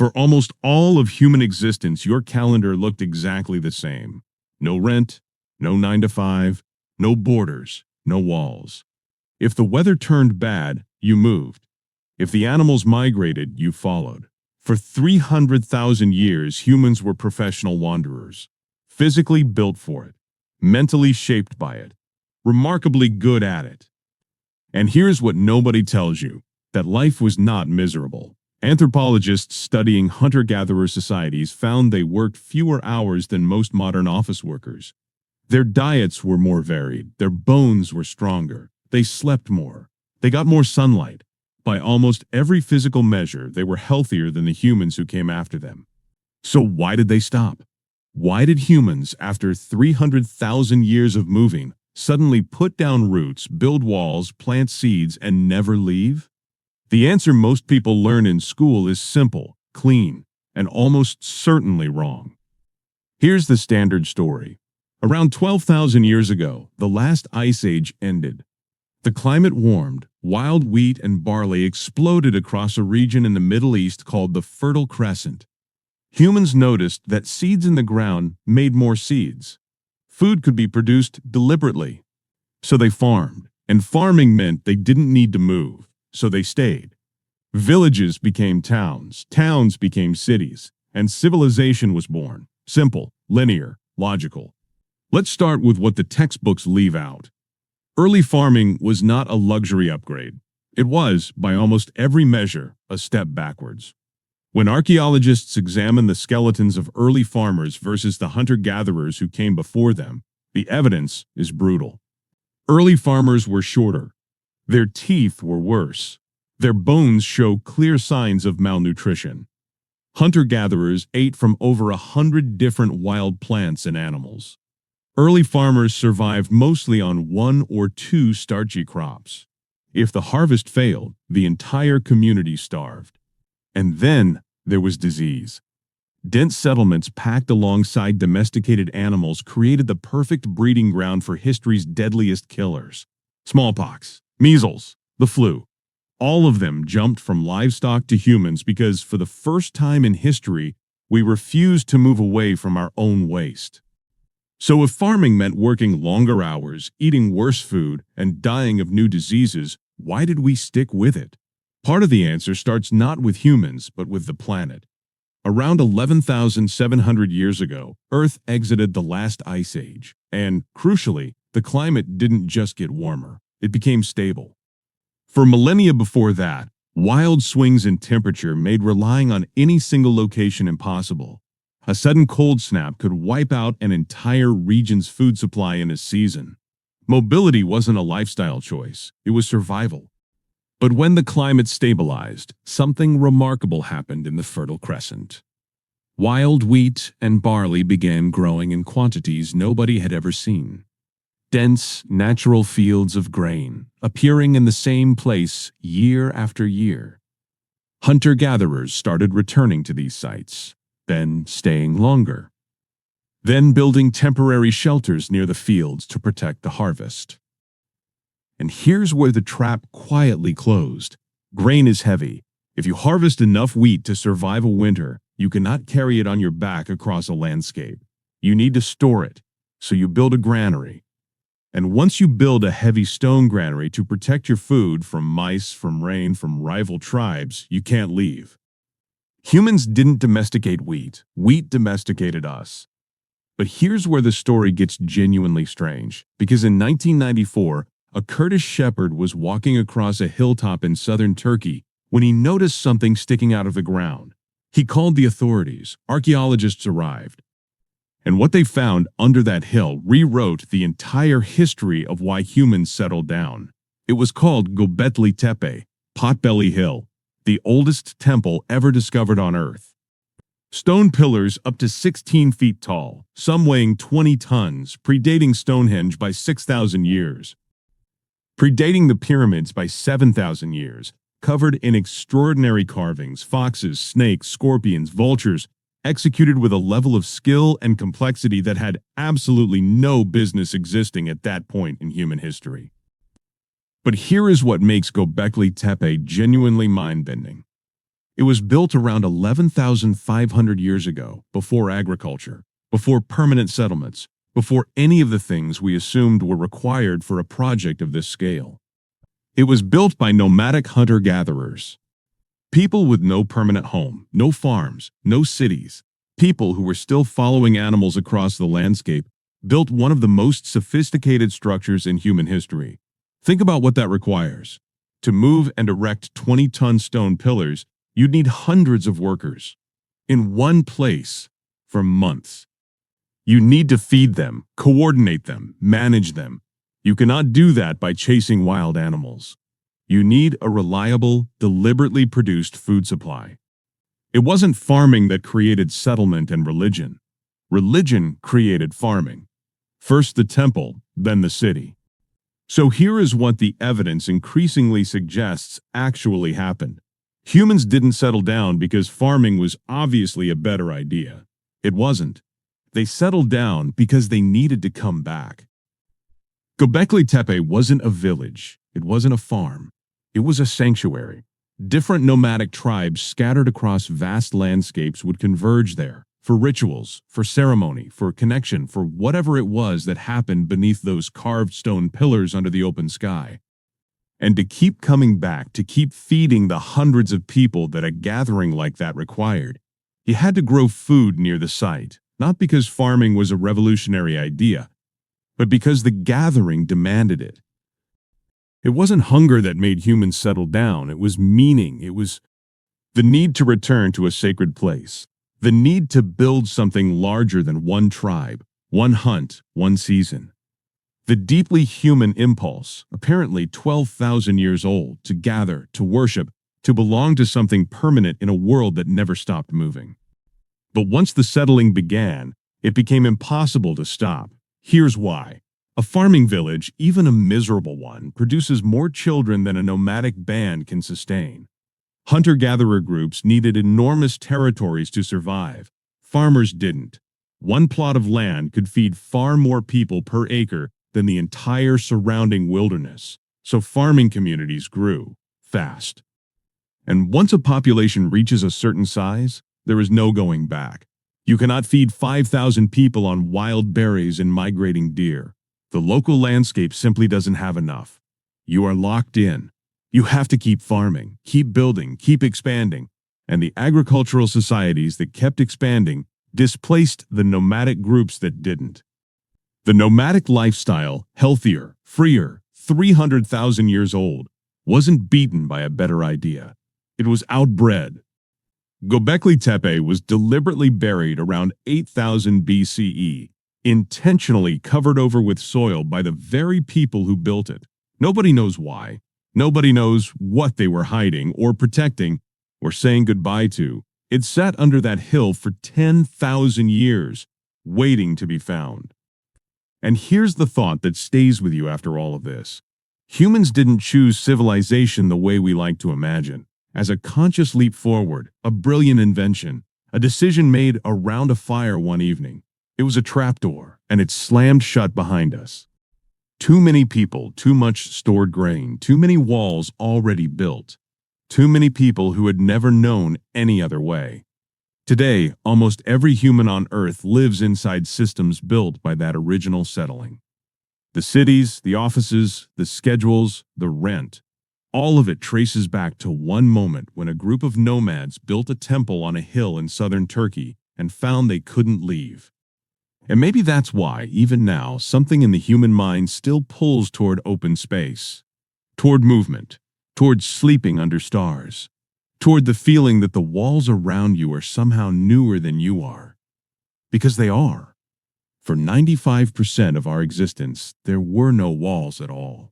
For almost all of human existence, your calendar looked exactly the same. No rent, no 9 to 5, no borders, no walls. If the weather turned bad, you moved. If the animals migrated, you followed. For 300,000 years, humans were professional wanderers, physically built for it, mentally shaped by it, remarkably good at it. And here's what nobody tells you, that life was not miserable. Anthropologists studying hunter-gatherer societies found they worked fewer hours than most modern office workers. Their diets were more varied, their bones were stronger, they slept more, they got more sunlight. By almost every physical measure, they were healthier than the humans who came after them. So why did they stop? Why did humans, after 300,000 years of moving, suddenly put down roots, build walls, plant seeds, and never leave? The answer most people learn in school is simple, clean, and almost certainly wrong. Here's the standard story. Around 12,000 years ago, the last ice age ended. The climate warmed, wild wheat and barley exploded across a region in the Middle East called the Fertile Crescent. Humans noticed that seeds in the ground made more seeds. Food could be produced deliberately. So they farmed, and farming meant they didn't need to move, so they stayed. Villages became towns, towns became cities, and civilization was born. Simple, linear, logical. Let's start with what the textbooks leave out. Early farming was not a luxury upgrade. It was, by almost every measure, a step backwards. When archaeologists examine the skeletons of early farmers versus the hunter-gatherers who came before them, the evidence is brutal. Early farmers were shorter. Their teeth were worse. Their bones show clear signs of malnutrition. Hunter-gatherers ate from over 100 different wild plants and animals. Early farmers survived mostly on 1 or 2 starchy crops. If the harvest failed, the entire community starved. And then there was disease. Dense settlements packed alongside domesticated animals created the perfect breeding ground for history's deadliest killers. Smallpox, measles, the flu. All of them jumped from livestock to humans because, for the first time in history, we refused to move away from our own waste. So if farming meant working longer hours, eating worse food, and dying of new diseases, why did we stick with it? Part of the answer starts not with humans, but with the planet. Around 11,700 years ago, Earth exited the last ice age, and, crucially, the climate didn't just get warmer, it became stable. For millennia before that, wild swings in temperature made relying on any single location impossible. A sudden cold snap could wipe out an entire region's food supply in a season. Mobility wasn't a lifestyle choice, it was survival. But when the climate stabilized, something remarkable happened in the Fertile Crescent. Wild wheat and barley began growing in quantities nobody had ever seen. Dense, natural fields of grain, appearing in the same place year after year. Hunter-gatherers started returning to these sites, then staying longer, then building temporary shelters near the fields to protect the harvest. And here's where the trap quietly closed. Grain is heavy. If you harvest enough wheat to survive a winter, you cannot carry it on your back across a landscape. You need to store it, so you build a granary. And once you build a heavy stone granary to protect your food from mice, from rain, from rival tribes, you can't leave. Humans didn't domesticate wheat. Wheat domesticated us. But here's where the story gets genuinely strange, because in 1994, a Kurdish shepherd was walking across a hilltop in southern Turkey when he noticed something sticking out of the ground. He called the authorities. Archaeologists arrived. And what they found under that hill rewrote the entire history of why humans settled down. It was called Göbekli Tepe, Potbelly Hill, the oldest temple ever discovered on Earth. Stone pillars up to 16 feet tall, some weighing 20 tons, predating Stonehenge by 6,000 years. Predating the pyramids by 7,000 years, covered in extraordinary carvings, foxes, snakes, scorpions, vultures, executed with a level of skill and complexity that had absolutely no business existing at that point in human history. But here is what makes Göbekli Tepe genuinely mind-bending. It was built around 11,500 years ago, before agriculture, before permanent settlements, before any of the things we assumed were required for a project of this scale. It was built by nomadic hunter-gatherers, people with no permanent home, no farms, no cities, people who were still following animals across the landscape, built one of the most sophisticated structures in human history. Think about what that requires. To move and erect 20-ton stone pillars, you'd need hundreds of workers in one place for months. You need to feed them, coordinate them, manage them. You cannot do that by chasing wild animals. You need a reliable, deliberately produced food supply. It wasn't farming that created settlement and religion. Religion created farming. First the temple, then the city. So here is what the evidence increasingly suggests actually happened. Humans didn't settle down because farming was obviously a better idea. It wasn't. They settled down because they needed to come back. Göbekli Tepe wasn't a village. It wasn't a farm. It was a sanctuary. Different nomadic tribes scattered across vast landscapes would converge there for rituals, for ceremony, for connection, for whatever it was that happened beneath those carved stone pillars under the open sky. And to keep coming back, to keep feeding the hundreds of people that a gathering like that required, you had to grow food near the site, not because farming was a revolutionary idea, but because the gathering demanded it. It wasn't hunger that made humans settle down, it was meaning, it was the need to return to a sacred place, the need to build something larger than one tribe, one hunt, one season. The deeply human impulse, apparently 12,000 years old, to gather, to worship, to belong to something permanent in a world that never stopped moving. But once the settling began, it became impossible to stop. Here's why. A farming village, even a miserable one, produces more children than a nomadic band can sustain. Hunter-gatherer groups needed enormous territories to survive. Farmers didn't. One plot of land could feed far more people per acre than the entire surrounding wilderness, so farming communities grew fast. And once a population reaches a certain size, there is no going back. You cannot feed 5,000 people on wild berries and migrating deer. The local landscape simply doesn't have enough. You are locked in. You have to keep farming, keep building, keep expanding. And the agricultural societies that kept expanding displaced the nomadic groups that didn't. The nomadic lifestyle, healthier, freer, 300,000 years old, wasn't beaten by a better idea. It was outbred. Göbekli Tepe was deliberately buried around 8,000 BCE, intentionally covered over with soil by the very people who built it. Nobody knows why. Nobody knows what they were hiding or protecting or saying goodbye to. It sat under that hill for 10,000 years, waiting to be found. And here's the thought that stays with you after all of this. Humans didn't choose civilization the way we like to imagine, as a conscious leap forward, a brilliant invention, a decision made around a fire one evening. It was a trapdoor, and it slammed shut behind us. Too many people, too much stored grain, too many walls already built, too many people who had never known any other way. Today, almost every human on Earth lives inside systems built by that original settling. The cities, the offices, the schedules, the rent, all of it traces back to one moment when a group of nomads built a temple on a hill in southern Turkey and found they couldn't leave. And maybe that's why, even now, something in the human mind still pulls toward open space, toward movement, toward sleeping under stars, toward the feeling that the walls around you are somehow newer than you are. Because they are. For 95% of our existence, there were no walls at all.